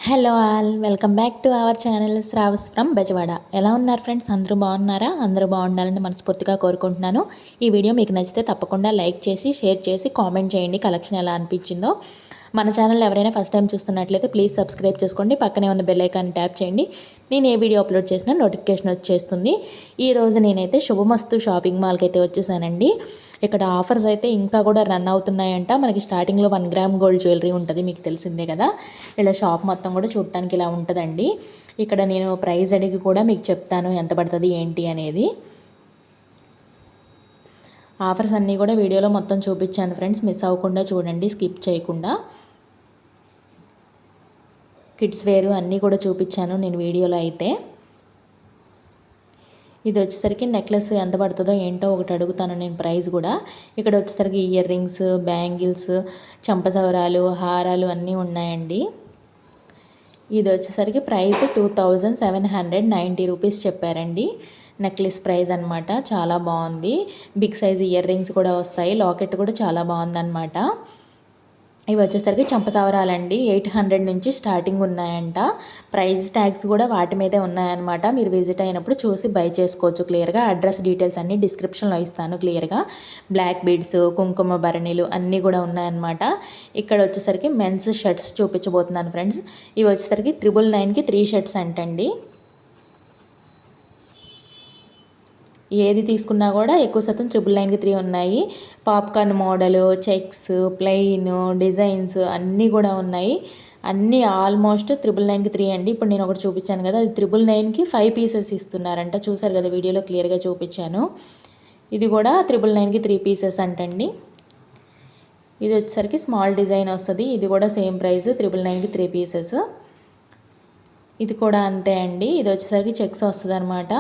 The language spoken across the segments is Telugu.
Hello all welcome back to our channel Shravas from Bezawada. ఎలా ఉన్నారు ఫ్రెండ్స్? అందరూ బాగున్నారా? అందరూ బాగుండాలని మనస్ఫూర్తిగా కోరుకుంటున్నాను. ఈ వీడియో మీకు నచ్చితే తప్పకుండా లైక్ చేసి షేర్ చేసి కామెంట్ చేయండి కలెక్షన్ ఎలా అనిపించిందో. మన ఛానల్ ఎవరైనా ఫస్ట్ టైం చూస్తున్నట్లయితే ప్లీజ్ సబ్స్క్రైబ్ చేసుకోండి. పక్కనే ఉన్న బెల్ ఐకాన్ ట్యాప్ చేయండి. నేను ఏ వీడియో అప్లోడ్ చేసినా నోటిఫికేషన్ వచ్చేస్తుంది. ఈరోజు నేనైతే శుభమస్తు షాపింగ్ మాల్కి అయితే వచ్చేసానండి. ఇక్కడ ఆఫర్స్ అయితే ఇంకా కూడా రన్ అవుతున్నాయంట. మనకి స్టార్టింగ్లో 1 గ్రామ్ గోల్డ్ జ్యువెలరీ ఉంటుంది, మీకు తెలిసిందే కదా. ఇలా షాప్ మొత్తం కూడా చూడటానికి ఇలా ఉంటుందండి. ఇక్కడ నేను ప్రైస్ అడిగి కూడా మీకు చెప్తాను ఎంత పడుతుంది ఏంటి అనేది. ఆఫర్స్ అన్నీ కూడా వీడియోలో మొత్తం చూపించాను ఫ్రెండ్స్, మిస్ అవ్వకుండా చూడండి, స్కిప్ చేయకుండా. కిడ్స్ వేరు అన్నీ కూడా చూపించాను నేను వీడియోలో అయితే. ఇది వచ్చేసరికి నెక్లెస్ ఎంత పడుతుందో ఏంటో ఒకటి అడుగుతాను నేను ప్రైస్ కూడా. ఇక్కడ వచ్చేసరికి ఇయర్ రింగ్స్, బ్యాంగిల్స్, చెంపసవరాలు, హారాలు అన్నీ ఉన్నాయండి. ఇది వచ్చేసరికి ప్రైస్ 2790 రూపీస్ చెప్పారండి. నెక్లెస్ ప్రైస్ అనమాట. చాలా బాగుంది. బిగ్ సైజ్ ఇయర్ రింగ్స్ కూడా వస్తాయి. లాకెట్ కూడా చాలా బాగుందన్నమాట. ఇవి వచ్చేసరికి చంపసవరాలండి. 800 నుంచి స్టార్టింగ్ ఉన్నాయంట. ప్రైస్ ట్యాగ్స్ కూడా వాటి మీదే ఉన్నాయన్నమాట. మీరు విజిట్ అయినప్పుడు చూసి బై చేసుకోవచ్చు క్లియర్గా. అడ్రస్ డీటెయిల్స్ అన్నీ డిస్క్రిప్షన్లో ఇస్తాను క్లియర్గా. బ్లాక్ బీడ్స్, కుంకుమ భరణిలు అన్నీ కూడా ఉన్నాయన్నమాట. ఇక్కడ వచ్చేసరికి మెన్స్ షర్ట్స్ చూపించబోతున్నాను ఫ్రెండ్స్. ఇవి వచ్చేసరికి 999కి 3 షర్ట్స్ అంటండి. ఏది తీసుకున్నా కూడా ఎక్కువ శాతం 999కి 3 ఉన్నాయి. Popcorn model, checks, plain, designs అన్నీ కూడా ఉన్నాయి. అన్నీ ఆల్మోస్ట్ 999కి 3 అండి. ఇప్పుడు నేను ఒకటి చూపించాను కదా, అది 999కి 5 పీసెస్ ఇస్తున్నారంట. చూసారు కదా వీడియోలో క్లియర్గా చూపించాను. ఇది కూడా 999కి 3 పీసెస్ అంటండి. ఇది వచ్చేసరికి స్మాల్ డిజైన్ వస్తుంది. ఇది కూడా సేమ్ ప్రైస్ 999కి 3 పీసెస్. ఇది కూడా అంతే అండి. ఇది వచ్చేసరికి చెక్స్ వస్తుంది అనమాట.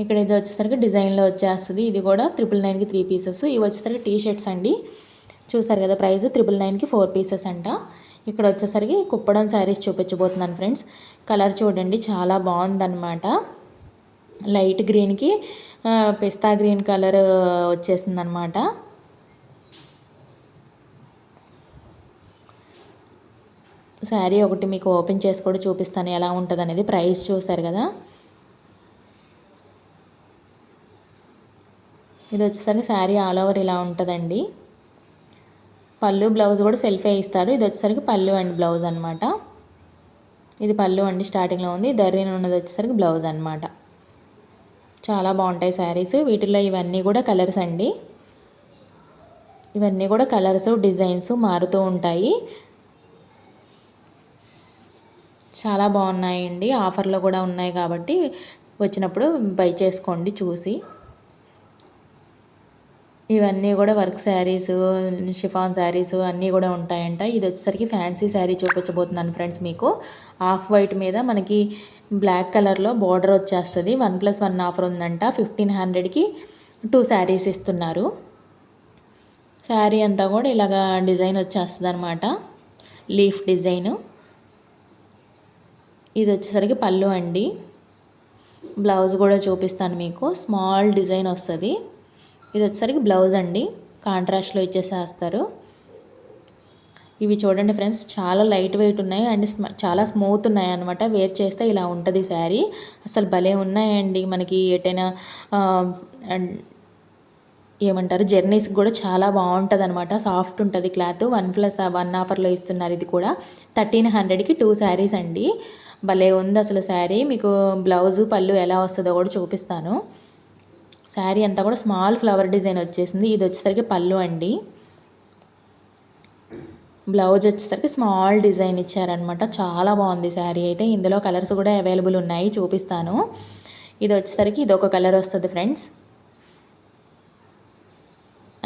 ఇక్కడ ఇది వచ్చేసరికి డిజైన్లో వచ్చేస్తుంది. ఇది కూడా 999కి 3 పీసెస్. ఇవి వచ్చేసరికి టీ షర్ట్స్ అండి. చూసారు కదా ప్రైస్ 999కి 4 పీసెస్ అంట. ఇక్కడ వచ్చేసరికి కుప్పడం శారీస్ చూపించబోతున్నాను ఫ్రెండ్స్. కలర్ చూడండి చాలా బాగుందన్నమాట. లైట్ గ్రీన్కి పిస్తా గ్రీన్ కలర్ వచ్చేసింది అనమాట. శారీ ఒకటి మీకు ఓపెన్ చేసి కూడా చూపిస్తాను ఎలా ఉంటుంది అనేది. ప్రైస్ చూసారు కదా. ఇది వచ్చేసరికి శారీ ఆల్ ఓవర్ ఇలా ఉంటుందండి. పళ్ళు బ్లౌజ్ కూడా సెల్ఫే ఇస్తారు. ఇది వచ్చేసరికి పళ్ళు అండ్ బ్లౌజ్ అనమాట. ఇది పళ్ళు అండి, స్టార్టింగ్లో ఉంది. దర్రీని ఉన్నది వచ్చేసరికి బ్లౌజ్ అనమాట. చాలా బాగుంటాయి శారీస్. వీటిల్లో ఇవన్నీ కూడా కలర్స్ అండి. ఇవన్నీ కూడా కలర్స్, డిజైన్స్ మారుతూ ఉంటాయి. చాలా బాగున్నాయండి. ఆఫర్లో కూడా ఉన్నాయి కాబట్టి వచ్చినప్పుడు బై చేసుకోండి చూసి. ఇవన్నీ కూడా వర్క్ శారీస్, షిఫాన్ శారీస్ అన్నీ కూడా ఉంటాయంట. ఇది వచ్చేసరికి ఫ్యాన్సీ శారీ చూపించబోతున్నాను ఫ్రెండ్స్ మీకు. ఆఫ్ వైట్ మీద మనకి బ్లాక్ కలర్లో బార్డర్ వచ్చేస్తుంది. 1+1 ఆఫర్ ఉందంట. 1500కి 2 శారీస్ ఇస్తున్నారు. శారీ అంతా కూడా ఇలాగా డిజైన్ వచ్చేస్తుంది అనమాట, లీఫ్ డిజైన్. ఇది వచ్చేసరికి పళ్ళు అండి. బ్లౌజ్ కూడా చూపిస్తాను మీకు. స్మాల్ డిజైన్ వస్తుంది. ఇది వచ్చేసరికి బ్లౌజ్ అండి, కాంట్రాస్ట్లో ఇచ్చేసేస్తారు. ఇవి చూడండి ఫ్రెండ్స్, చాలా లైట్ వెయిట్ ఉన్నాయి అండ్ చాలా స్మూత్ ఉన్నాయి అనమాట. వేర్ చేస్తే ఇలా ఉంటుంది శారీ. అసలు భలే ఉన్నాయండి. మనకి ఎటైనా ఏమంటారు జర్నీస్కి కూడా చాలా బాగుంటుంది అనమాట. సాఫ్ట్ ఉంటుంది క్లాత్. 1+1 ఆఫర్లో ఇస్తున్నారు. ఇది కూడా 1300కి 2 శారీస్ అండి. భలే ఉంది అసలు శారీ. మీకు బ్లౌజు పళ్ళు ఎలా వస్తుందో కూడా చూపిస్తాను. శారీ అంతా కూడా స్మాల్ ఫ్లవర్ డిజైన్ వచ్చేసింది. ఇది వచ్చేసరికి పళ్ళు అండి. బ్లౌజ్ వచ్చేసరికి స్మాల్ డిజైన్ ఇచ్చారనమాట. చాలా బాగుంది శారీ అయితే. ఇందులో కలర్స్ కూడా అవైలబుల్ ఉన్నాయి, చూపిస్తాను. ఇది వచ్చేసరికి ఇది ఒక కలర్ వస్తుంది ఫ్రెండ్స్.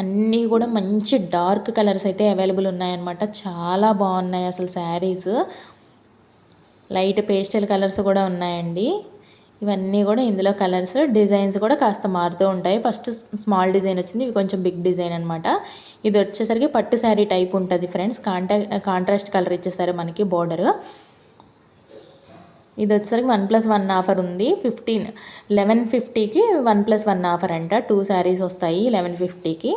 అన్నీ కూడా మంచి డార్క్ కలర్స్ అయితే అవైలబుల్ ఉన్నాయన్నమాట. చాలా బాగున్నాయి అసలు శారీస్. లైట్ పేస్టల్ కలర్స్ కూడా ఉన్నాయండి. ఇవన్నీ కూడా ఇందులో కలర్స్, డిజైన్స్ కూడా కాస్త మారుతూ ఉంటాయి. ఫస్ట్ స్మాల్ డిజైన్ వచ్చింది, ఇవి కొంచెం బిగ్ డిజైన్ అనమాట. ఇది వచ్చేసరికి పట్టు శారీ టైప్ ఉంటుంది ఫ్రెండ్స్. కాంట్రాస్ట్ కలర్ ఇచ్చేసారు మనకి బోర్డర్. ఇది వచ్చేసరికి 1+1 ఆఫర్ ఉంది. 1150కి 1+1 ఆఫర్ అంట. 2 శారీస్ వస్తాయి 1150కి.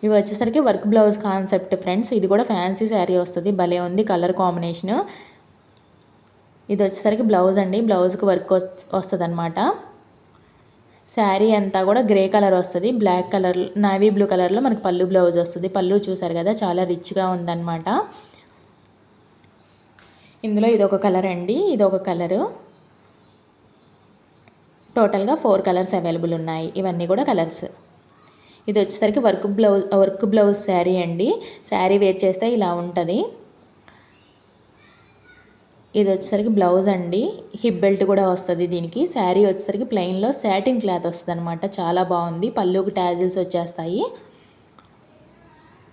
ఇవి వచ్చేసరికి వర్క్ బ్లౌజ్ కాన్సెప్ట్ ఫ్రెండ్స్. ఇది కూడా ఫ్యాన్సీ శారీ వస్తుంది, భలే ఉంది కలర్ కాంబినేషను. ఇది వచ్చేసరికి బ్లౌజ్ అండి, బ్లౌజ్కి వర్క్ వస్తుంది అనమాట. శారీ అంతా కూడా గ్రే కలర్ వస్తుంది, బ్లాక్ కలర్ నావీ బ్లూ కలర్లో మనకి పళ్ళు బ్లౌజ్ వస్తుంది. పళ్ళు చూసారు కదా చాలా రిచ్గా ఉందన్నమాట. ఇందులో ఇదొక కలర్ అండి, ఇదొక కలరు. టోటల్గా 4 కలర్స్ అవైలబుల్ ఉన్నాయి. ఇవన్నీ కూడా కలర్స్. ఇది వచ్చేసరికి వర్క్ బ్లౌజ్ శారీ అండి. శారీ వేర్ చేస్తే ఇలా ఉంటుంది. ఇది వచ్చేసరికి బ్లౌజ్ అండి, హిప్ బెల్ట్ కూడా వస్తుంది దీనికి. శారీ వచ్చేసరికి ప్లెయిన్లో సాటిన్ క్లాత్ వస్తుంది అనమాట, చాలా బాగుంది. పళ్ళుకి ట్యాజిల్స్ వచ్చేస్తాయి,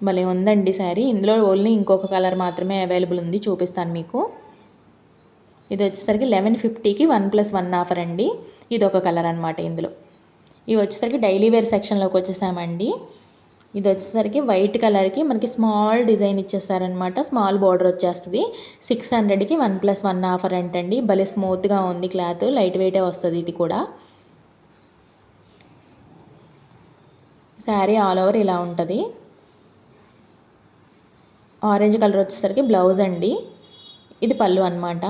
భలే ఉందండి శారీ. ఇందులో ఓన్లీ ఇంకొక కలర్ మాత్రమే అవైలబుల్ ఉంది, చూపిస్తాను మీకు. ఇది వచ్చేసరికి 1150కి 1+1 ఆఫర్ అండి. ఇది ఒక కలర్ అనమాట ఇందులో. ఇవి వచ్చేసరికి డైలీ వేర్ సెక్షన్లోకి వచ్చేసామండి. ఇది వచ్చేసరికి వైట్ కలర్కి మనకి స్మాల్ డిజైన్ ఇచ్చేసారనమాట, స్మాల్ బార్డర్ వచ్చేస్తుంది. 600కి 1+1 ఆఫర్ అంటండి. భలే స్మూత్గా ఉంది క్లాత్, లైట్ వెయిటే వస్తుంది ఇది కూడా. శారీ ఆల్ ఓవర్ ఇలా ఉంటుంది. ఆరెంజ్ కలర్ వచ్చేసరికి బ్లౌజ్ అండి, ఇది పళ్ళు అనమాట.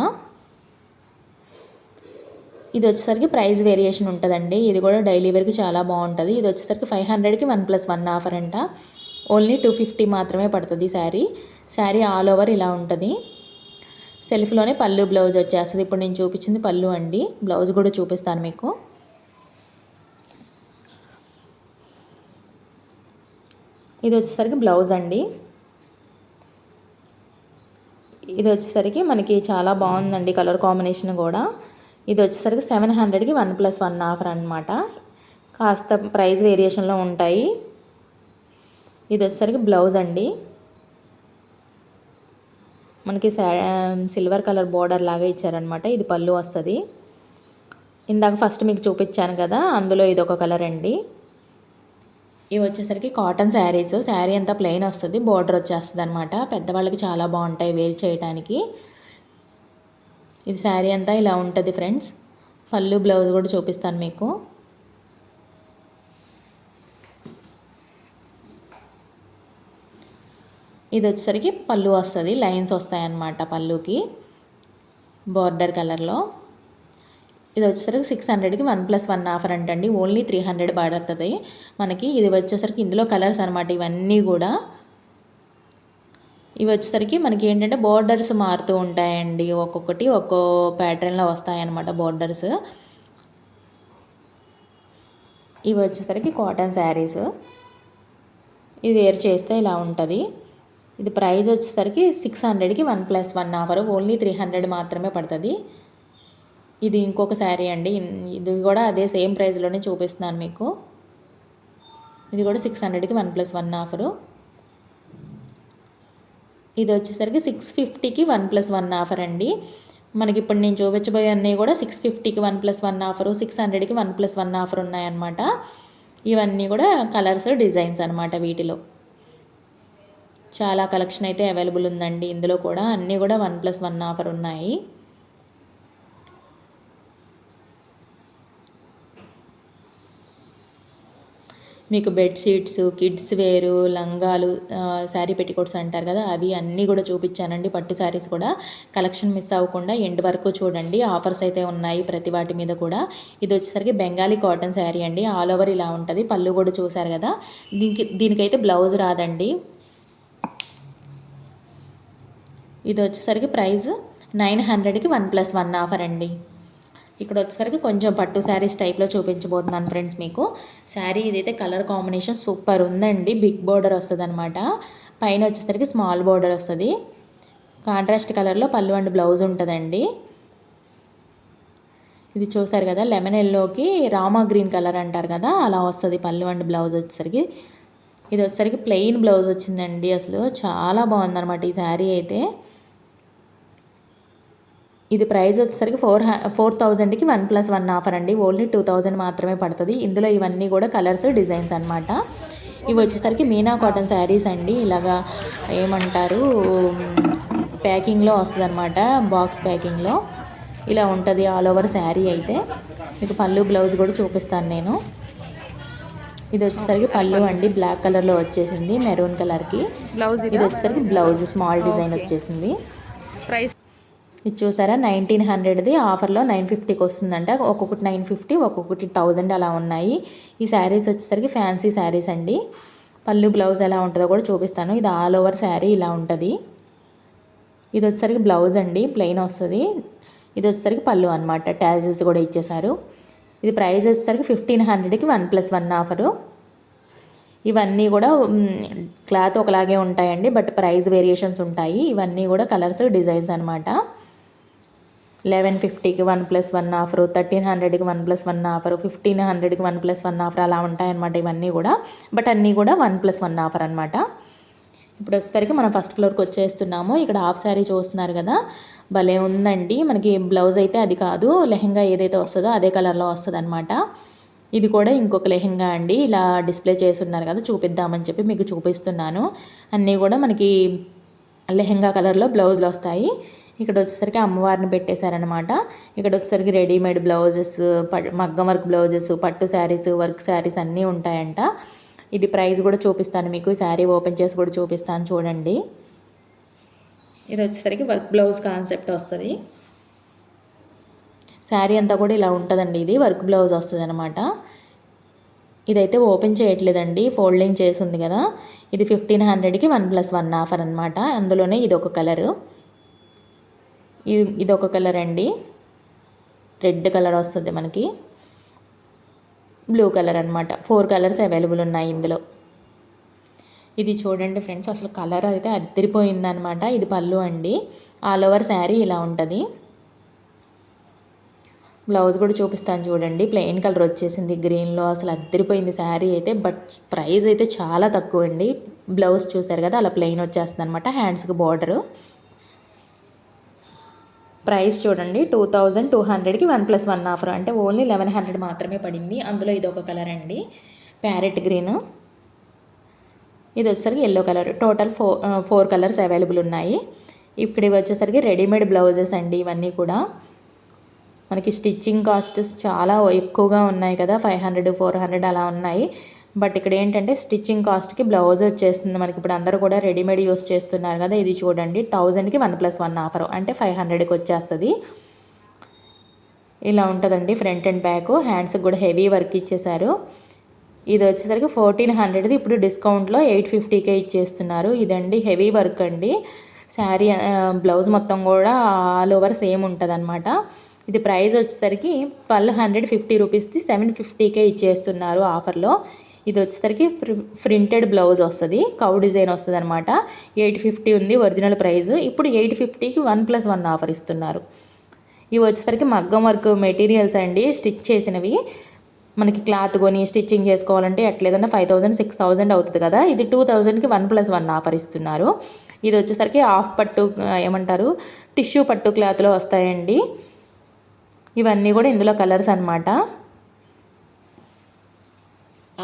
ఇది వచ్చేసరికి ప్రైస్ వేరియేషన్ ఉంటుందండి. ఇది కూడా డైలీ వేర్కి చాలా బాగుంటుంది. ఇది వచ్చేసరికి 500కి 1+1 ఆఫర్ అంట. ఓన్లీ 250 మాత్రమే పడుతుంది శారీ. శారీ ఆల్ ఓవర్ ఇలా ఉంటుంది. సెల్ఫ్లోనే పళ్ళు బ్లౌజ్ వచ్చేస్తుంది. ఇప్పుడు నేను చూపించింది పళ్ళు అండి, బ్లౌజ్ కూడా చూపిస్తాను మీకు. ఇది వచ్చేసరికి బ్లౌజ్ అండి. ఇది వచ్చేసరికి మనకి చాలా బాగుందండి కలర్ కాంబినేషన్ కూడా. ఇది వచ్చేసరికి 700కి 1+1 ఆఫర్ అనమాట. కాస్త ప్రైస్ వేరియేషన్లో ఉంటాయి. ఇది వచ్చేసరికి బ్లౌజ్ అండి, మనకి సిల్వర్ కలర్ బోర్డర్ లాగా ఇచ్చారనమాట. ఇది పళ్ళు వస్తుంది. ఇందాక ఫస్ట్ మీకు చూపించాను కదా, అందులో ఇది ఒక కలర్ అండి. ఇవి వచ్చేసరికి కాటన్ శారీస్. శారీ అంతా ప్లెయిన్ వస్తుంది, బోర్డర్ వచ్చేస్తుంది అనమాట. పెద్దవాళ్ళకి చాలా బాగుంటాయి వేర్ చేయడానికి. ఇది శారీ అంతా ఇలా ఉంటుంది ఫ్రెండ్స్. పళ్ళు బ్లౌజ్ కూడా చూపిస్తాను మీకు. ఇది వచ్చేసరికి పళ్ళు వస్తుంది, లైన్స్ వస్తాయి అన్నమాట పళ్ళుకి, బార్డర్ కలర్లో. ఇది వచ్చేసరికి 600కి 1+1 ఆఫర్ అంటండి. ఓన్లీ 300 పడుతుంది మనకి. ఇది వచ్చేసరికి ఇందులో కలర్స్ అనమాట ఇవన్నీ కూడా. ఇవి వచ్చేసరికి మనకి ఏంటంటే బోర్డర్స్ మారుతూ ఉంటాయండి, ఒక్కొక్కటి ఒక్కో ప్యాటర్న్లో వస్తాయన్నమాట బోర్డర్స్. ఇవి వచ్చేసరికి కాటన్ శారీస్. ఇది వేర్ చేస్తే ఇలా ఉంటుంది. ఇది ప్రైస్ వచ్చేసరికి 600కి 1+1 ఆఫర్, ఓన్లీ 300 మాత్రమే పడుతుంది. ఇది ఇంకొక శారీ అండి, ఇది కూడా అదే సేమ్ ప్రైస్లోనే చూపిస్తున్నాను మీకు. ఇది కూడా 600కి 1+1 ఆఫరు. ఇది వచ్చేసరికి 650కి 1+1 ఆఫర్ అండి. మనకి ఇప్పుడు నేను చూపించబోయే అన్నీ కూడా 650కి 1+1 ఆఫరు, 600కి 1+1 ఆఫర్ ఉన్నాయన్నమాట. ఇవన్నీ కూడా కలర్స్, డిజైన్స్ అనమాట. వీటిలో చాలా కలెక్షన్ అయితే అవైలబుల్ ఉందండి. ఇందులో కూడా అన్నీ కూడా 1+1 ఆఫర్ ఉన్నాయి. మీకు బెడ్షీట్స్, కిడ్స్ వేరు, లంగాలు, శారీ పెట్టికోట్స్ అంటారు కదా, అవి అన్నీ కూడా చూపించానండి. పట్టు శారీస్ కూడా. కలెక్షన్ మిస్ అవ్వకుండా ఎండ్ వరకు చూడండి, ఆఫర్స్ అయితే ఉన్నాయి ప్రతి వాటి మీద కూడా. ఇది వచ్చేసరికి బెంగాలీ కాటన్ శారీ అండి, ఆల్ ఓవర్ ఇలా ఉంటుంది. పళ్ళు కూడా చూసారు కదా. దీనికైతే బ్లౌజ్ రాదండి. ఇది వచ్చేసరికి ప్రైస్ 900కి 1+1 ఆఫర్ అండి. ఇక్కడ వచ్చేసరికి కొంచెం పట్టు శారీస్ టైప్లో చూపించబోతున్నాను ఫ్రెండ్స్ మీకు. శారీ ఇదైతే కలర్ కాంబినేషన్ సూపర్ ఉందండి. బిగ్ బోర్డర్ వస్తుంది అనమాట, పైన వచ్చేసరికి స్మాల్ బోర్డర్ వస్తుంది. కాంట్రాస్ట్ కలర్లో పళ్ళు అండ్ బ్లౌజ్ ఉంటుందండి. ఇది చూసారు కదా, లెమన్ ఎల్లోకి రామా గ్రీన్ కలర్ అంటారు కదా, అలా వస్తుంది పళ్ళు అండ్ బ్లౌజ్ వచ్చేసరికి. ఇది వచ్చేసరికి ప్లెయిన్ బ్లౌజ్ వచ్చిందండి. అసలు చాలా బాగుందన్నమాట ఈ శారీ అయితే. ఇది ప్రైస్ వచ్చేసరికి 4000కి 1+1 ఆఫర్ అండి. ఓన్లీ 2000 మాత్రమే పడుతుంది. ఇందులో ఇవన్నీ కూడా కలర్స్, డిజైన్స్ అనమాట. ఇవి వచ్చేసరికి మీనా కాటన్ శారీస్ అండి. ఇలాగా ఏమంటారు, ప్యాకింగ్లో వస్తుంది అనమాట, బాక్స్ ప్యాకింగ్లో ఇలా ఉంటుంది ఆల్ ఓవర్ శారీ అయితే. మీకు పళ్ళు బ్లౌజ్ కూడా చూపిస్తాను నేను. ఇది వచ్చేసరికి పళ్ళు అండి, బ్లాక్ కలర్లో వచ్చేసింది మెరూన్ కలర్కి. బ్లౌజ్ ఇది ఇదా? వచ్చేసరికి బ్లౌజ్ స్మాల్ డిజైన్ ఓకే. వచ్చేసింది. ప్రైస్ ఇది చూసారా 1900ది ఆఫర్లో 950కి వస్తుందంట. ఒక్కొక్కటి 950, ఒక్కొక్కటి 1000 అలా ఉన్నాయి. ఈ శారీస్ వచ్చేసరికి ఫ్యాన్సీ శారీస్ అండి. పళ్ళు బ్లౌజ్ ఎలా ఉంటుందో కూడా చూపిస్తాను. ఇది ఆల్ ఓవర్ శారీ ఇలా ఉంటుంది. ఇది వచ్చేసరికి బ్లౌజ్ అండి, ప్లెయిన్ వస్తుంది. ఇది వచ్చేసరికి పళ్ళు అనమాట, ట్యాజిల్స్ కూడా ఇచ్చేసారు. ఇది ప్రైస్ వచ్చేసరికి 1500కి 1+1 ఆఫరు. ఇవన్నీ కూడా క్లాత్ ఒకలాగే ఉంటాయండి, బట్ ప్రైస్ వేరియేషన్స్ ఉంటాయి. ఇవన్నీ కూడా కలర్స్, డిజైన్స్ అనమాట. 1150కి 1+1 ఆఫరు, 1300కి 1+1 ఆఫరు, 1500కి 1+1 ఆఫర్ అలా ఉంటాయన్నమాట ఇవన్నీ కూడా. బట్ అన్నీ కూడా 1+1 ఆఫర్ అనమాట. ఇప్పుడు వచ్చేసరికి మనం ఫస్ట్ ఫ్లోర్కి వచ్చేస్తున్నాము. ఇక్కడ హాఫ్ శారీ చూస్తున్నారు కదా, భలే ఉందండి. మనకి బ్లౌజ్ అయితే అది కాదు, లెహెంగా ఏదైతే వస్తుందో అదే కలర్లో వస్తుంది అనమాట. ఇది కూడా ఇంకొక లెహెంగా అండి, ఇలా డిస్ప్లే చేస్తున్నారు కదా, చూపిద్దామని చెప్పి మీకు చూపిస్తున్నాను. అన్నీ కూడా మనకి లెహెంగా కలర్లో బ్లౌజులు వస్తాయి. ఇక్కడ వచ్చేసరికి అమ్మవారిని పెట్టేశారనమాట. ఇక్కడ వచ్చేసరికి రెడీమేడ్ బ్లౌజెస్, మగ్గం వర్క్ బ్లౌజెస్, పట్టు శారీస్, వర్క్ శారీస్ అన్నీ ఉంటాయంట. ఇది ప్రైస్ కూడా చూపిస్తాను మీకు, శారీ ఓపెన్ చేసి కూడా చూపిస్తాను చూడండి. ఇది వచ్చేసరికి వర్క్ బ్లౌజ్ కాన్సెప్ట్ వస్తుంది. శారీ అంతా కూడా ఇలా ఉంటుందండి. ఇది వర్క్ బ్లౌజ్ వస్తుంది అనమాట. ఇదైతే ఓపెన్ చేయట్లేదండి, ఫోల్డింగ్ చేసి ఉంది కదా. ఇది 1500కి 1+1 ఆఫర్ అనమాట. అందులోనే ఇదొక కలరు, ఇదొక కలర్ అండి, రెడ్ కలర్ వస్తుంది మనకి, బ్లూ కలర్ అనమాట. 4 కలర్స్ అవైలబుల్ ఉన్నాయి ఇందులో. ఇది చూడండి ఫ్రెండ్స్, అసలు కలర్ అయితే అద్దరిపోయిందనమాట. ఇది పళ్ళు అండి, ఆల్ ఓవర్ శారీ ఇలా ఉంటుంది. బ్లౌజ్ కూడా చూపిస్తాను చూడండి, ప్లెయిన్ కలర్ వచ్చేసింది గ్రీన్లో. అసలు అద్దరిపోయింది శారీ అయితే. బట్ ప్రైస్ అయితే చాలా తక్కువ అండి. బ్లౌజ్ చూసారు కదా, అలా ప్లెయిన్ వచ్చేస్తుంది అనమాట. హ్యాండ్స్కి బార్డరు. ప్రైస్ చూడండి 2200కి 1+1 ఆఫర్, అంటే ఓన్లీ 1100 మాత్రమే పడింది. అందులో ఇది ఒక కలర్ అండి, ప్యారెట్ గ్రీన్. ఇది వచ్చేసరికి yellow colour. Total 4 colours available ఉన్నాయి. ఇక్కడ ఇవి వచ్చేసరికి రెడీమేడ్ బ్లౌజెస్ అండి. ఇవన్నీ కూడా మనకి స్టిచ్చింగ్ కాస్ట్స్ చాలా ఎక్కువగా ఉన్నాయి కదా, 500, 400 అలా ఉన్నాయి. బట్ ఇక్కడ ఏంటంటే స్టిచ్చింగ్ కాస్ట్కి బ్లౌజ్ వచ్చేస్తుంది మనకి. ఇప్పుడు అందరూ కూడా రెడీమేడ్ యూస్ చేస్తున్నారు కదా. ఇది చూడండి 1000కి 1+1 ఆఫర్, అంటే 500కి వచ్చేస్తుంది. ఇలా ఉంటుందండి ఫ్రంట్ అండ్ బ్యాక్. హ్యాండ్స్కి కూడా హెవీ వర్క్ ఇచ్చేసారు. ఇది వచ్చేసరికి 1400ది ఇప్పుడు డిస్కౌంట్లో 850కే ఇచ్చేస్తున్నారు. ఇదండి హెవీ వర్క్ అండి. శారీ బ్లౌజ్ మొత్తం కూడా ఆల్ ఓవర్ సేమ్ ఉంటుంది అనమాట. ఇది ప్రైస్ వచ్చేసరికి 1250 రూపీస్ది 750కే ఇచ్చేస్తున్నారు ఆఫర్లో. ఇది వచ్చేసరికి ప్రింటెడ్ బ్లౌజ్ వస్తుంది, కౌ డిజైన్ వస్తుంది అనమాట. 850 ఉంది ఒరిజినల్ ప్రైస్, ఇప్పుడు 850కి 1+1 ఆఫర్ ఇస్తున్నారు. ఇవి వచ్చేసరికి మగ్గం వర్క్ మెటీరియల్స్ అండి, స్టిచ్ చేసినవి. మనకి క్లాత్ కొని స్టిచ్చింగ్ చేసుకోవాలంటే ఎట్లేదన్నా 5000, 6000 అవుతుంది కదా. ఇది 2000కి 1+1 ఆఫర్ ఇస్తున్నారు. ఇది వచ్చేసరికి హాఫ్ పట్టు ఏమంటారు, టిష్యూ పట్టు క్లాత్లో వస్తాయండి. ఇవన్నీ కూడా ఇందులో కలర్స్ అనమాట.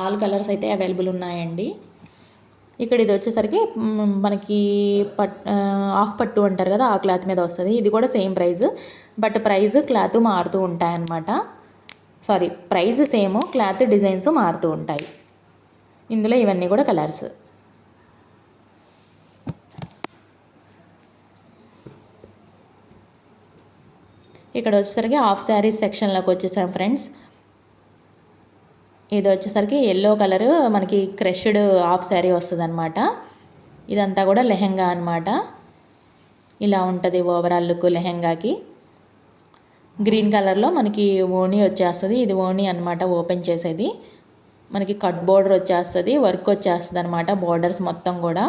ఆల్ కలర్స్ అయితే అవైలబుల్ ఉన్నాయండి. ఇక్కడ ఇది వచ్చేసరికి మనకి హాఫ్ పట్టు అంటారు కదా, ఆ క్లాత్ మీద వస్తుంది. ఇది కూడా same price, but price cloth మారుతూ ఉంటాయన్నమాట. Sorry, price same, cloth designs మారుతూ ఉంటాయి. ఇందులో ఇవన్నీ కూడా కలర్స్. ఇక్కడ వచ్చేసరికి హాఫ్ శారీస్ సెక్షన్లోకి వచ్చేసాం ఫ్రెండ్స్. ఇది వచ్చేసరికి ఎల్లో కలర్ మనకి క్రష్డ్ హాఫ్ శారీ వస్తుంది అనమాట. ఇదంతా కూడా లెహెంగా అనమాట. ఇలా ఉంటుంది ఓవరాల్ లుక్ లెహెంగాకి. గ్రీన్ కలర్లో మనకి ఓణీ వచ్చేస్తుంది. ఇది ఓణీ అనమాట, ఓపెన్ చేసేది. మనకి కట్ బోర్డర్ వచ్చేస్తుంది, వర్క్ వచ్చేస్తుంది అనమాట. బోర్డర్స్ మొత్తం కూడా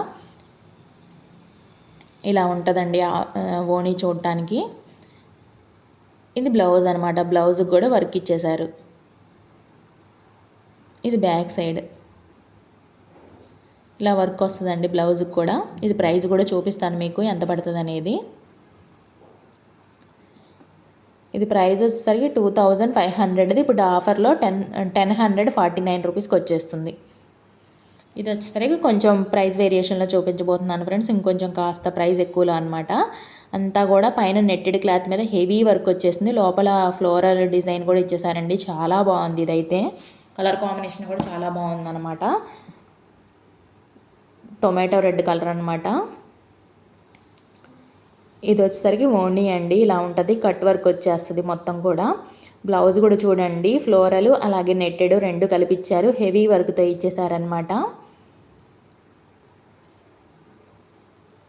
ఇలా ఉంటుందండి ఓణీ చూడటానికి. ఇది బ్లౌజ్ అనమాట, బ్లౌజ్కి కూడా వర్క్ ఇచ్చేశారు. ఇది బ్యాక్ సైడ్ ఇలా వర్క్ వస్తుందండి బ్లౌజ్కి కూడా. ఇది ప్రైస్ కూడా చూపిస్తాను మీకు ఎంత పడుతుంది అనేది. ఇది ప్రైస్ వచ్చేసరికి 2500ది ఇప్పుడు ఆఫర్లో 1049 రూపీస్కి వచ్చేస్తుంది. ఇది వచ్చేసరికి కొంచెం ప్రైస్ వేరియేషన్లో చూపించబోతున్నాను ఫ్రెండ్స్, ఇంకొంచెం కాస్త ప్రైస్ ఎక్కువలో అనమాట. అంతా కూడా పైన నెట్టెడ్ క్లాత్ మీద హెవీ వర్క్ వచ్చేసింది. లోపల ఫ్లోరల్ డిజైన్ కూడా ఇచ్చేసారండి, చాలా బాగుంది. ఇదైతే కలర్ కాంబినేషన్ కూడా చాలా బాగుందన్నమాట. టొమాటో రెడ్ కలర్ అనమాట. ఇది వచ్చేసరికి ఓణీ అండి, ఇలా ఉంటుంది. కట్ వర్క్ వచ్చేస్తుంది మొత్తం కూడా. బ్లౌజ్ కూడా చూడండి, ఫ్లోరల్ అలాగే నెట్టెడ్ రెండు కలిపిచ్చారు. హెవీ వర్క్తో ఇచ్చేసారనమాట.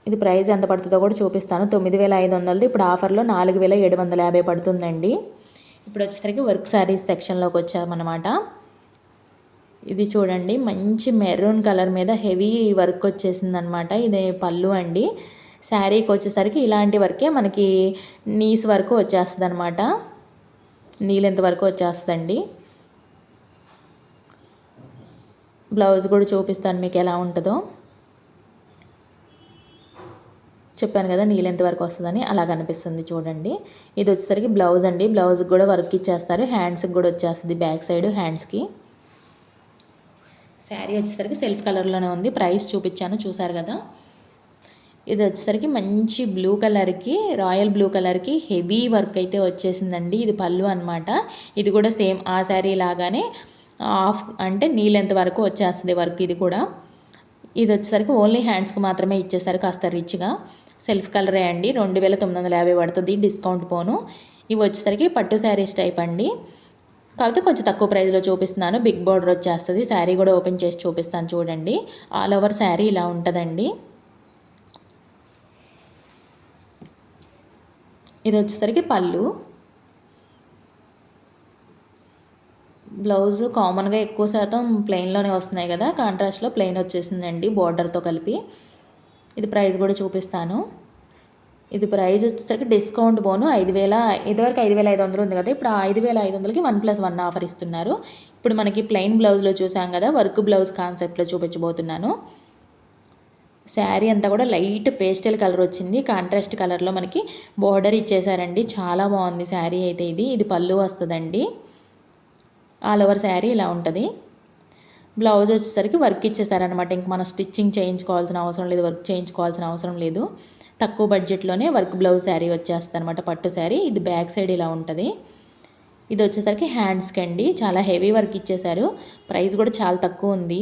ఇది ప్రైస్ ఎంత పడుతుందో కూడా చూపిస్తాను. 9500, ఇప్పుడు ఆఫర్లో 4750 పడుతుందండి. ఇప్పుడు వచ్చేసరికి వర్క్ శారీస్ సెక్షన్లోకి వచ్చామన్నమాట. ఇది చూడండి, మంచి మెరూన్ కలర్ మీద హెవీ వర్క్ వచ్చేసింది అనమాట. ఇది పళ్ళు అండి. శారీకి వచ్చేసరికి ఇలాంటి వర్కే మనకి నీస్ వరకు వచ్చేస్తుంది అనమాట. నీలెంత వరకు వచ్చేస్తుందండి. బ్లౌజ్ కూడా చూపిస్తాను మీకు ఎలా ఉంటుందో. చెప్పాను కదా నీలెంత వరకు వస్తుందని, అలా కనిపిస్తుంది చూడండి. ఇది వచ్చేసరికి బ్లౌజ్ అండి. బ్లౌజ్కి కూడా వర్క్ ఇచ్చేస్తారు. హ్యాండ్స్కి కూడా వచ్చేస్తుంది, బ్యాక్ సైడ్ హ్యాండ్స్కి. శారీ వచ్చేసరికి సెల్ఫ్ కలర్లోనే ఉంది. ప్రైస్ చూపించాను, చూసారు కదా. ఇది వచ్చేసరికి మంచి బ్లూ కలర్కి, రాయల్ బ్లూ కలర్కి హెవీ వర్క్ అయితే వచ్చేసిందండి. ఇది పళ్ళు అనమాట. ఇది కూడా సేమ్ ఆ శారీ లాగానే ఆఫ్ అంటే నీలెంత వరకు వచ్చేస్తుంది వర్క్. ఇది కూడా ఇది వచ్చేసరికి ఓన్లీ హ్యాండ్స్కి మాత్రమే ఇచ్చేసారు, కాస్త రిచ్గా. సెల్ఫ్ కలరే అండి. 2950 పడుతుంది డిస్కౌంట్ పోను. ఇవి వచ్చేసరికి పట్టు శారీస్ టైప్ అండి, కాకపోతే కొంచెం తక్కువ ప్రైస్లో చూపిస్తున్నాను. బిగ్ బార్డర్ వచ్చేస్తుంది. శారీ కూడా ఓపెన్ చేసి చూపిస్తాను చూడండి. ఆల్ ఓవర్ శారీ ఇలా ఉంటుందండి. ఇది వచ్చేసరికి పళ్ళు. బ్లౌజ్ కామన్గా ఎక్కువ శాతం ప్లెయిన్లోనే వస్తున్నాయి కదా, కాంట్రాస్ట్లో ప్లెయిన్ వచ్చేసిందండి బార్డర్తో కలిపి. ఇది ప్రైస్ కూడా చూపిస్తాను. ఇది ప్రైస్ వచ్చేసరికి డిస్కౌంట్ పోను 5000. ఇదివరకు 5500 ఉంది కదా, ఇప్పుడు 5500కి 1+1 ఆఫర్ ఇస్తున్నారు. ఇప్పుడు మనకి ప్లెయిన్ బ్లౌజ్లో చూసాం కదా, వర్క్ బ్లౌజ్ కాన్సెప్ట్లో చూపించబోతున్నాను. శారీ అంతా కూడా లైట్ పేస్టల్ కలర్ వచ్చింది. కాంట్రాస్ట్ కలర్లో మనకి బార్డర్ ఇచ్చేసారండి. చాలా బాగుంది శారీ అయితే. ఇది పళ్ళు వస్తుందండి. ఆల్ ఓవర్ శారీ ఇలా ఉంటుంది. బ్లౌజ్ వచ్చేసరికి వర్క్ ఇచ్చేసారనమాట. ఇంక మనం స్టిచ్చింగ్ చేయించుకోవాల్సిన అవసరం లేదు, వర్క్ చేయించుకోవాల్సిన అవసరం లేదు. తక్కువ బడ్జెట్లోనే వర్క్ బ్లౌజ్ శారీ వచ్చేస్తుంది అనమాట, పట్టు శారీ. ఇది బ్యాక్ సైడ్ ఇలా ఉంటుంది. ఇది వచ్చేసరికి హ్యాండ్స్కి అండి, చాలా హెవీ వర్క్ ఇచ్చేసారు. ప్రైస్ కూడా చాలా తక్కువ ఉంది.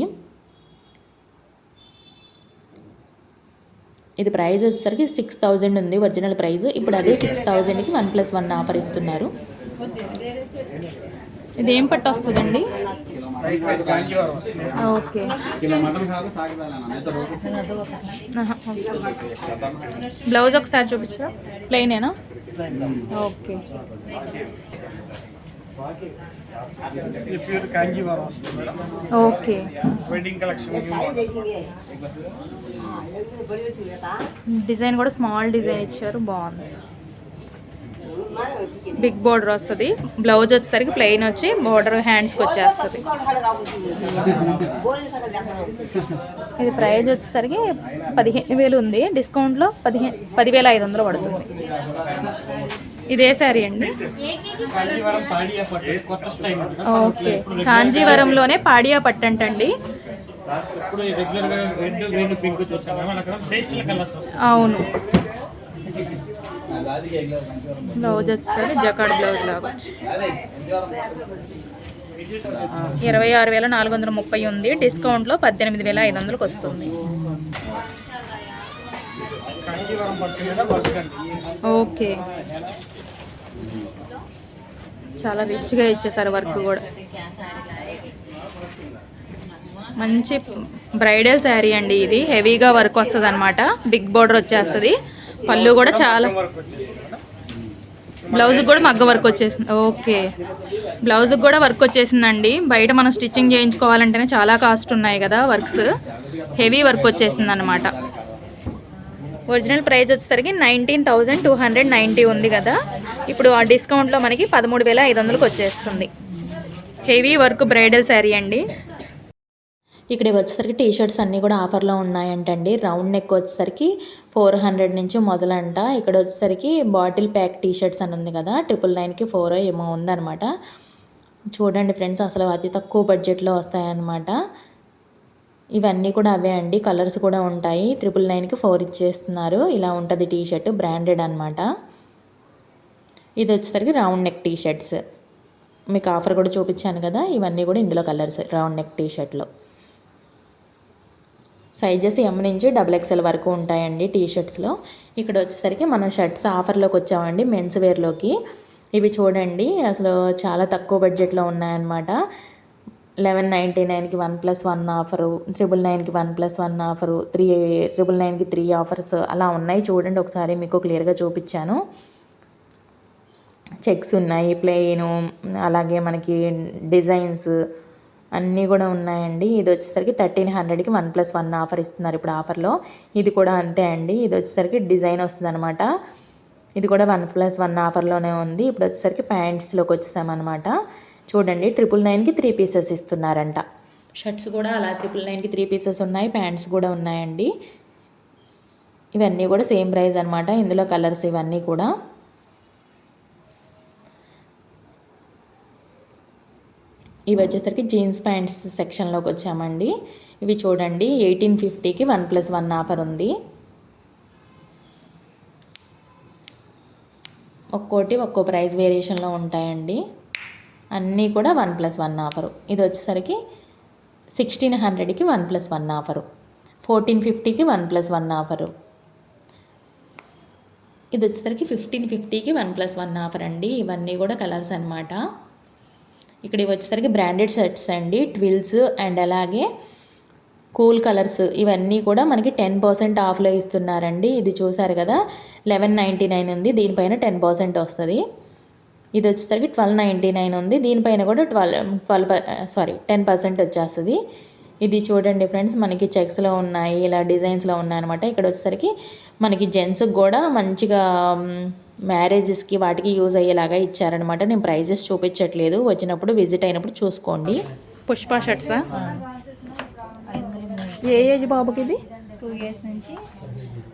ఇది ప్రైస్ వచ్చేసరికి 6000 ఉంది ఒరిజినల్ ప్రైస్. ఇప్పుడు అదే 6000కి 1+1 ఆఫర్ ఇస్తున్నారు. ఇది ఏం పట్టు వస్తుందండి? ఓకే. బ్లౌజ్ ఒకసారి చూపించరా? ప్లెయినేనా? ఓకే. ఓకే. డిజైన్ కూడా స్మాల్ డిజైన్ ఇచ్చారు, బాగుంది. బిగ్ బోర్డర్ వస్తుంది. బ్లౌజ్ వచ్చేసరికి ప్లెయిన్ వచ్చి బోర్డర్ హ్యాండ్స్కి వచ్చేస్తుంది. ఇది ప్రైస్ వచ్చేసరికి 15000 ఉంది, డిస్కౌంట్లో 10500 పడుతుంది. ఇదే శారీ అండి. ఓకే, కాంజీవరంలోనే పాడియా పట్టు అంటండి. అవును. బ్లౌజ్ వచ్చేసరికి జకాడ్ బ్లౌజ్ లాగా 26430 ఉంది, డిస్కౌంట్లో 18500కి వస్తుంది. ఓకే, చాలా రిచ్గా ఇచ్చేసారు వర్క్ కూడా. మంచి బ్రైడల్ శారీ అండి ఇది. హెవీగా వర్క్ వస్తుంది అనమాట. బిగ్ బోర్డర్ వచ్చేస్తుంది. పళ్ళు కూడా చాలా, బ్లౌజ్కి కూడా మగ్గ వర్క్ వచ్చేసింది. ఓకే, బ్లౌజ్కి కూడా వర్క్ వచ్చేసిందండి. బయట మనం స్టిచ్చింగ్ చేయించుకోవాలంటేనే చాలా కాస్ట్ ఉన్నాయి కదా వర్క్స్. హెవీ వర్క్ వచ్చేసింది అనమాట. ఒరిజినల్ ప్రైస్ వచ్చేసరికి 19290 ఉంది కదా, ఇప్పుడు ఆ డిస్కౌంట్లో మనకి 13500కి వచ్చేస్తుంది. హెవీ వర్క్ బ్రైడల్ శారీ అండి. ఇక్కడ వచ్చేసరికి టీ షర్ట్స్ అన్నీ కూడా ఆఫర్లో ఉన్నాయంటండి. రౌండ్ నెక్ వచ్చేసరికి 400 నుంచి మొదలంట. ఇక్కడ వచ్చేసరికి బాటిల్ ప్యాక్ టీ షర్ట్స్ అని ఉంది కదా, 999కి 4 ఏమో ఉందన్నమాట. చూడండి ఫ్రెండ్స్, అసలు అతి తక్కువ బడ్జెట్లో వస్తాయన్నమాట. ఇవన్నీ కూడా అవే అండి. కలర్స్ కూడా ఉంటాయి. 999కి 4 ఇచ్చేస్తున్నారు. ఇలా ఉంటుంది టీ షర్ట్, బ్రాండెడ్ అనమాట. ఇది వచ్చేసరికి రౌండ్ నెక్ టీ షర్ట్స్. మీకు ఆఫర్ కూడా చూపించాను కదా, ఇవన్నీ కూడా ఇందులో కలర్స్. రౌండ్ నెక్ టీ షర్ట్లో సైజెస్ ఎమ్ నుంచి XXL వరకు ఉంటాయండి టీ షర్ట్స్లో. ఇక్కడ వచ్చేసరికి మనం షర్ట్స్ ఆఫర్లోకి వచ్చామండి మెన్స్ వేర్లోకి. ఇవి చూడండి అసలు చాలా తక్కువ బడ్జెట్లో ఉన్నాయన్నమాట. 1199కి 1+1 ఆఫరు, 999కి 1+1 ఆఫరు, 999కి 3 ఆఫర్స్ అలా ఉన్నాయి. చూడండి ఒకసారి మీకు క్లియర్గా చూపించాను. చెక్స్ ఉన్నాయి, ప్లెయిను, అలాగే మనకి డిజైన్స్ అన్నీ కూడా ఉన్నాయండి. ఇది వచ్చేసరికి 1300కి 1+1 ఆఫర్ ఇస్తున్నారు ఇప్పుడు ఆఫర్లో. ఇది కూడా అంతే అండి. ఇది వచ్చేసరికి డిజైన్ వస్తుంది అనమాట. ఇది కూడా 1+1 ఆఫర్లోనే ఉంది. ఇప్పుడు వచ్చేసరికి ప్యాంట్స్లోకి వచ్చేసామన్నమాట. చూడండి 999కి 3 పీసెస్ ఇస్తున్నారంట. షర్ట్స్ కూడా అలా 999కి 3 పీసెస్ ఉన్నాయి, ప్యాంట్స్ కూడా ఉన్నాయండి. ఇవన్నీ కూడా సేమ్ ప్రైస్ అనమాట. ఇందులో కలర్స్ ఇవన్నీ కూడా. ఇవి వచ్చేసరికి జీన్స్ ప్యాంట్స్ సెక్షన్లోకి వచ్చామండి. ఇవి చూడండి 1850కి 1+1 ఆఫర్ ఉంది. ఒక్కోటి ఒక్కో ప్రైస్ వేరియేషన్లో ఉంటాయండి. అన్నీ కూడా 1+1 ఆఫరు. ఇది వచ్చేసరికి 1600కి 1+1 ఆఫరు, 1450కి 1+1 ఆఫరు. ఇది వచ్చేసరికి 1550కి 1+1 ఆఫర్ అండి. ఇవన్నీ కూడా కలర్స్ అనమాట. ఇక్కడ ఇవి వచ్చేసరికి బ్రాండెడ్ షర్ట్స్ అండి, ట్విల్స్ అండ్ అలాగే కూల్ కలర్స్. ఇవన్నీ కూడా మనకి 10% ఆఫ్లో ఇస్తున్నారండి. ఇది చూసారు కదా 1199 ఉంది, దీనిపైన 10% వస్తుంది. ఇది వచ్చేసరికి 1299 ఉంది, దీనిపైన కూడా 10% వచ్చేస్తుంది. ఇది చూడండి ఫ్రెండ్స్ మనకి చెక్స్లో ఉన్నాయి, ఇలా డిజైన్స్లో ఉన్నాయన్నమాట. ఇక్కడ వచ్చేసరికి మనకి జెంట్స్కి కూడా మంచిగా మ్యారేజెస్కి వాటికి యూజ్ అయ్యేలాగా ఇచ్చారనమాట. నేను ప్రైజెస్ చూపించట్లేదు, వచ్చినప్పుడు విజిట్ అయినప్పుడు చూసుకోండి. పుష్ప షర్ట్సా? ఏ ఏజ్ బాబుకి ఇది? 2 years నుంచి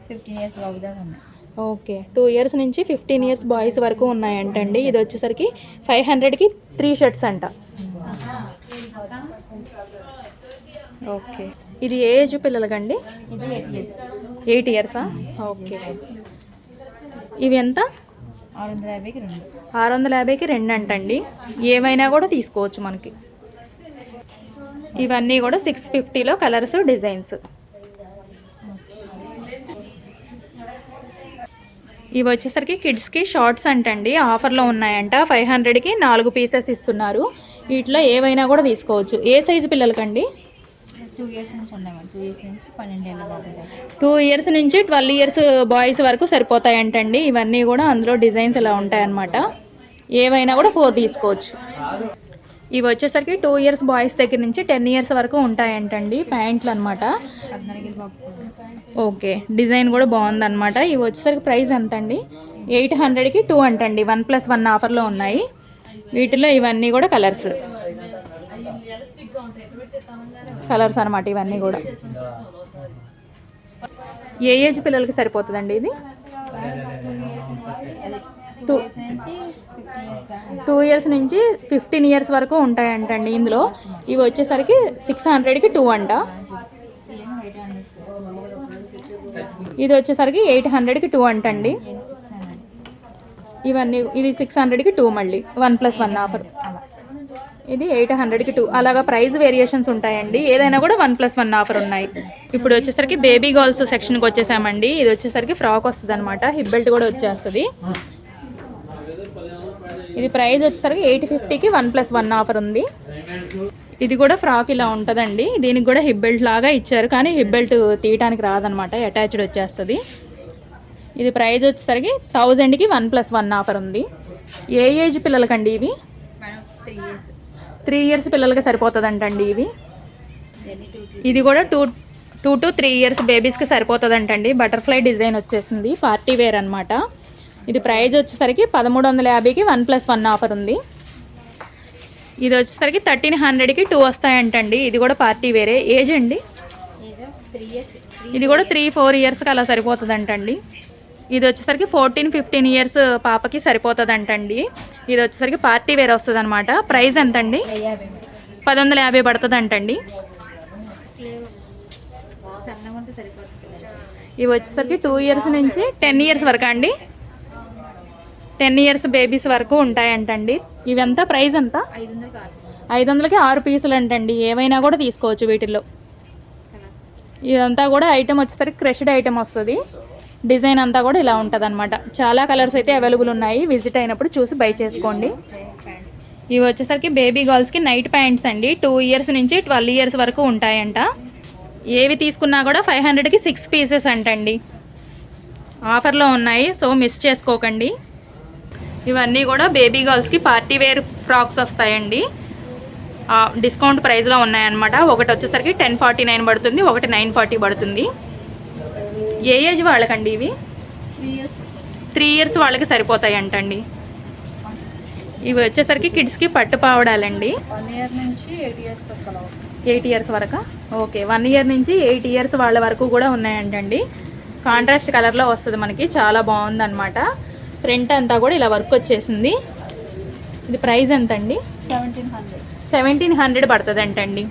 15 years బాబు దాకా ఉంది. ఓకే, 2 years నుంచి 15 years బాయ్స్ వరకు ఉన్నాయంటండి. ఇది వచ్చేసరికి 500కి 3 షర్ట్స్ అంట. ఓకే, ఇది ఏ ఏజ్ పిల్లలకండి? ఇది 8 years. 8 yearsా? ఓకే. ఇవి ఎంత? 650కి 2. 650కి 2 అంటండి. ఏమైనా కూడా తీసుకోవచ్చు మనకి. ఇవన్నీ కూడా 650లో కలర్స్, డిజైన్స్. ఇవి వచ్చేసరికి కిడ్స్కి షార్ట్స్ అంటండి, ఆఫర్లో ఉన్నాయంట. 500కి 4 పీసెస్ ఇస్తున్నారు. వీటిలో ఏవైనా కూడా తీసుకోవచ్చు. ఏ సైజు పిల్లలకండి? 2 years నుంచి ఉన్నాయి. 2 years నుంచి 12 ఏళ్ళ బాబు దాకా. 2 years నుంచి 12 years బాయ్స్ వరకు సరిపోతాయంటండి. ఇవన్నీ కూడా అందులో డిజైన్స్ ఇలా ఉంటాయన్నమాట. ఏవైనా కూడా 4 తీసుకోవచ్చు. ఇవి వచ్చేసరికి 2 years బాయ్స్ దగ్గర నుంచి 10 years వరకు ఉంటాయంటండి. ప్యాంట్లు అనమాట. 14 ఏళ్ళ బాబు. ఓకే, డిజైన్ కూడా బాగుందన్నమాట. ఇవి వచ్చేసరికి ప్రైస్ ఎంత అండి? 800కి 2 అంటండి. 1+1 ఆఫర్లో ఉన్నాయి. వీటిలో ఇవన్నీ కూడా కలర్స్ అనమాట. ఇవన్నీ కూడా ఏ ఏజ్ పిల్లలకి సరిపోతుందండి ఇది? 2 years నుంచి 15 years వరకు ఉంటాయంటండి ఇందులో. ఇవి వచ్చేసరికి 600కి 2 అంట. ఇది వచ్చేసరికి 800కి 2 అంటండి. ఇవన్నీ ఇది 600కి 2 మళ్ళీ 1+1 ఆఫర్. ఇది 800కి 2. అలాగా ప్రైస్ వేరియేషన్స్ ఉంటాయండి. ఏదైనా కూడా 1+1 ఆఫర్ ఉన్నాయి. ఇప్పుడు వచ్చేసరికి బేబీ గర్ల్స్ సెక్షన్కి వచ్చేసామండి. ఇది వచ్చేసరికి ఫ్రాక్ వస్తుంది అనమాట, హిప్ బెల్ట్ కూడా వచ్చేస్తుంది. ఇది ప్రైస్ వచ్చేసరికి 850కి 1+1 ఆఫర్ ఉంది. ఇది కూడా ఫ్రాక్ ఇలా ఉంటుందండి. దీనికి కూడా హిప్ బెల్ట్ లాగా ఇచ్చారు, కానీ హిప్ బెల్ట్ తీయడానికి రాదనమాట, అటాచ్డ్ వచ్చేస్తుంది. ఇది ప్రైస్ వచ్చేసరికి 1000కి 1+1 ఆఫర్ ఉంది. ఏ ఏజ్ పిల్లలకండి ఇవి? 3 years పిల్లలకి సరిపోతుందంటండి ఇవి. ఇది కూడా 2 to 3 years బేబీస్కి సరిపోతుందంటండి. బటర్ఫ్లై డిజైన్ వచ్చేసింది, పార్టీ వేర్ అనమాట. ఇది ప్రైస్ వచ్చేసరికి 1350కి 1+1 ఆఫర్ ఉంది. ఇది వచ్చేసరికి 1300కి 2 వస్తాయంటండి. ఇది కూడా పార్టీ వేరే. ఏజ్ అండి? ఇది కూడా 3-4 yearsకి అలా సరిపోతుందంటండి. ఇది వచ్చేసరికి 14-15 years పాపకి సరిపోతుందంటండి. ఇది వచ్చేసరికి పార్టీ వేర్ వస్తుంది అనమాట. ప్రైస్ ఎంత అండి? 1150 పడుతుంది అంటండి. ఇవి వచ్చేసరికి 2 years నుంచి 10 years వరకు అండి. 10 ఇయర్స్ బేబీస్ వరకు ఉంటాయంటండి. ఇవంతా ప్రైస్ ఎంత? 500 500కి 6 పీసులు అంటండి. ఏవైనా కూడా తీసుకోవచ్చు వీటిల్లో. కలర్స్. ఇదంతా కూడా ఐటమ్ వచ్చేసరికి క్రష్డ్ ఐటమ్ వస్తుంది. డిజైన్ అంతా కూడా ఇలా ఉంటుంది అనమాట. చాలా కలర్స్ అయితే అవైలబుల్ ఉన్నాయి. విజిట్ అయినప్పుడు చూసి బై చేసుకోండి. ప్యాంట్స్. ఇవి వచ్చేసరికి బేబీ గర్ల్స్కి నైట్ ప్యాంట్స్ అండి. 2 ఇయర్స్ నుంచి 12 ఇయర్స్ వరకు ఉంటాయంట. ఏవి తీసుకున్నా కూడా 500కి 6 పీసెస్ అంటండి. ఆఫర్లో ఉన్నాయి, సో మిస్ చేసుకోకండి. ఇవన్నీ కూడా బేబీ గర్ల్స్కి పార్టీ వేర్ ఫ్రాక్స్ వస్తాయండి. డిస్కౌంట్ ప్రైస్లో ఉన్నాయన్నమాట. ఒకటి వచ్చేసరికి 1049 పడుతుంది, ఒకటి 940 పడుతుంది. ఏ ఏజ్ వాళ్ళకండి ఇవి? 3 ఇయర్స్ వాళ్ళకి సరిపోతాయి అంటండి. ఇవి వచ్చేసరికి కిడ్స్కి పట్టు పావడాలండి. 1 ఇయర్ నుంచి 8 ఇయర్స్ వరకు. 8 ఇయర్స్ వరకు ఓకే. 1 ఇయర్ నుంచి 8 ఇయర్స్ వాళ్ళ వరకు కూడా ఉన్నాయంటండి. కాంట్రాస్ట్ కలర్లో వస్తుంది మనకి, చాలా బాగుందన్నమాట. ఫ్రంట్ అంతా కూడా ఇలా వర్క్ వచ్చేసింది. ఇది ప్రైస్ ఎంత అండి? 1700 పడుతుంది అంటండి.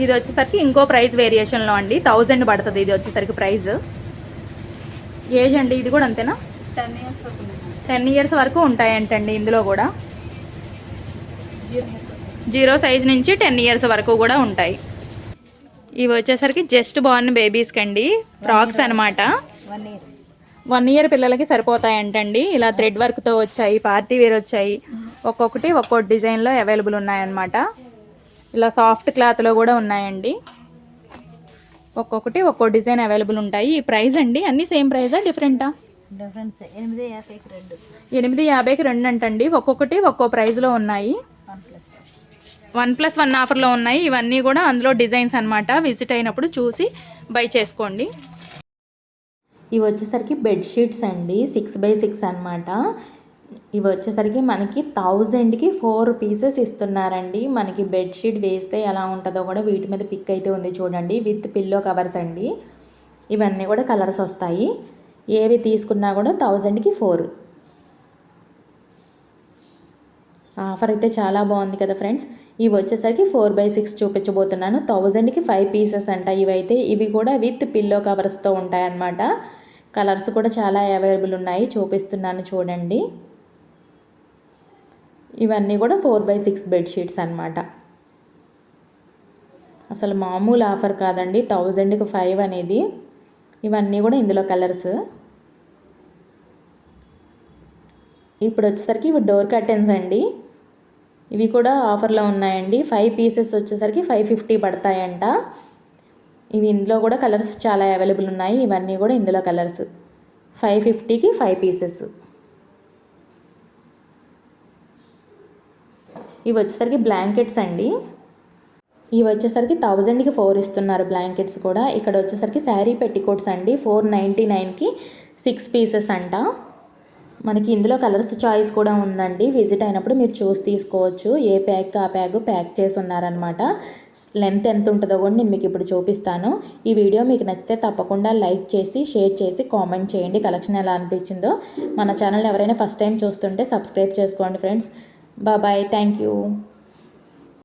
ఇది వచ్చేసరికి ఇంకో ప్రైస్ వేరియేషన్లో అండి, 1000 పడుతుంది. ఇది వచ్చేసరికి ప్రైస్. ఏజ్ అండి ఇది కూడా అంతేనా? 10 ఇయర్స్ వరకు. 10 ఇయర్స్ వరకు ఉంటాయంటండి. ఇందులో కూడా 0 సైజ్ నుంచి 10 ఇయర్స్ వరకు కూడా ఉంటాయి. ఇవి వచ్చేసరికి జస్ట్ బార్న్ బేబీస్కి అండి, ఫ్రాక్స్ అనమాట. 1 ఇయర్ పిల్లలకి సరిపోతాయంటండి. ఇలా థ్రెడ్ వర్క్తో వచ్చాయి, పార్టీ వేర్ వచ్చాయి. ఒక్కొక్కటి ఒక్కో డిజైన్లో అవైలబుల్ ఉన్నాయన్నమాట. ఇలా సాఫ్ట్ క్లాత్లో కూడా ఉన్నాయండి. ఒక్కొక్కటి ఒక్కో డిజైన్ అవైలబుల్ ఉంటాయి. ఈ ప్రైస్ అండి అన్నీ సేమ్ ప్రైజా డిఫరెంటా? డిఫరెన్స్ 850కి 2. 850కి 2 అంటండి. ఒక్కొక్కటి ఒక్కో ప్రైస్లో ఉన్నాయి. 1+1 ఆఫర్లో ఉన్నాయి. ఇవన్నీ కూడా అందులో డిజైన్స్ అనమాట. విజిట్ అయినప్పుడు చూసి బై చేసుకోండి. ఇవి వచ్చేసరికి బెడ్షీట్స్ అండి, 6x6 అనమాట. ఇవి వచ్చేసరికి మనకి 1000కి 4 పీసెస్ ఇస్తున్నారండి. మనకి బెడ్షీట్ వేస్తే ఎలా ఉంటుందో కూడా వీటి మీద పిక్ అయితే ఉంది చూడండి, విత్ పిల్లో కవర్స్ అండి. ఇవన్నీ కూడా కలర్స్ వస్తాయి. ఏవి తీసుకున్నా కూడా 1000కి 4. ఆఫర్ అయితే చాలా బాగుంది కదా ఫ్రెండ్స్. ఇవి వచ్చేసరికి 4x6 చూపించబోతున్నాను. 1000కి 5 పీసెస్ అంట ఇవైతే. ఇవి కూడా విత్ పిల్లో కవర్స్తో ఉంటాయన్నమాట. కలర్స్ కూడా చాలా అవైలబుల్ ఉన్నాయి, చూపిస్తున్నాను చూడండి. ఇవన్నీ కూడా 4x6 బెడ్షీట్స్ అన్నమాట. అసలు మామూలు ఆఫర్ కాదండి, 1000కి 5 అనేది. ఇవన్నీ కూడా ఇందులో కలర్స్. ఇప్పుడు వచ్చేసరికి ఇవి డోర్ కర్టెన్స్ అండి. ఇవి కూడా ఆఫర్లో ఉన్నాయండి. 5 పీసెస్ వచ్చేసరికి 550 పడతాయంట. ఇవి ఇందులో కూడా కలర్స్ చాలా అవైలబుల్ ఉన్నాయి. ఇవన్నీ కూడా ఇందులో కలర్స్. 550కి 5 పీసెస్. ఇవి వచ్చేసరికి బ్లాంకెట్స్ అండి. ఇవి వచ్చేసరికి 1000కి 4 ఇస్తున్నారు బ్లాంకెట్స్ కూడా. ఇక్కడ వచ్చేసరికి శారీ పెట్టికోట్స్ అండి, 499కి 6 పీసెస్ అంట. మనకి ఇందులో కలర్స్ చాయిస్ కూడా ఉందండి. విజిట్ అయినప్పుడు మీరు చూసి తీసుకోవచ్చు. ఏ ప్యాక్ ఆ ప్యాక్ చేసి ఉన్నారనమాట. లెంత్ ఎంత ఉంటుందో కూడా నేను మీకు ఇప్పుడు చూపిస్తాను. ఈ వీడియో మీకు నచ్చితే తప్పకుండా లైక్ చేసి, షేర్ చేసి, కామెంట్ చేయండి కలెక్షన్ ఎలా అనిపించిందో. మన ఛానల్ ఎవరైనా ఫస్ట్ టైం చూస్తుంటే సబ్స్క్రైబ్ చేసుకోండి ఫ్రెండ్స్. Bye, thank you.